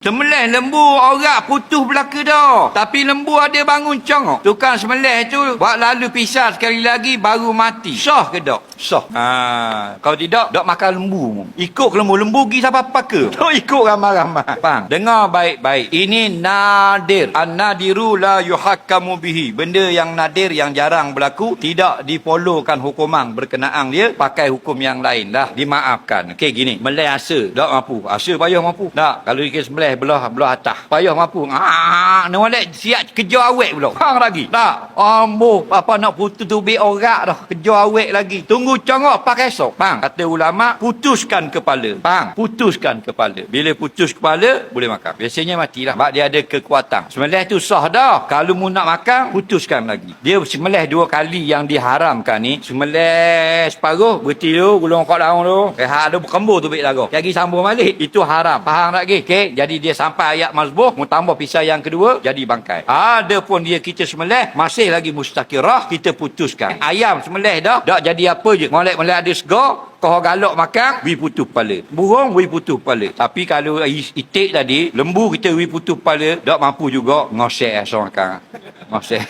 Sembelih lembu orang putus belaka dah. Tapi lembu ada bangun congok. Tukang sembelih tu buat lalu pisah sekali lagi baru mati. Sah ke tak? Sah. Kalau tidak, tak makan lembu. Ikut lembu. Lembu pergi sampai paka. Tak ikut ramai-ramai. Faham? Dengar baik-baik. Ini nadir. An-nadiru la yuhakkamu bihi. Benda yang nadir, yang jarang berlaku, tidak dipolokan hukuman berkenaan dia. Pakai hukum yang lain dah. Dimaafkan. Okey, gini. Melih asa. Tak mampu. Asa payah mampu. Tak. Kalau dia sembelih belah atas payah mampu molek siap kejar awet pula hang lagi tak ambo apa nak putus tubik orang dah kejar awet lagi tunggu congok pakai sok bang kata ulama putuskan kepala bang putuskan kepala bila putus kepala boleh makan biasanya matilah sebab dia ada kekuatan sembelih tu sah dah kalau mu nak makan putuskan lagi dia sembelih 2 kali yang diharamkan ni sembelih separuh berhenti dulu gulung kat daun tu hak ada berkembur tubik lagu lagi sambung balik itu haram faham tak okey jadi dia sampai ayat mazbuh mu tambah pisau yang kedua jadi bangkai ada pun dia kita sembelih masih lagi mustaqirah kita putuskan ayam sembelih dah tak jadi apa je molek-molek ada segar kau galak makan wi putus kepala burung wi putus kepala tapi kalau itik tadi lembu kita wi putus kepala tak mampu juga ngosek asal makan ngosek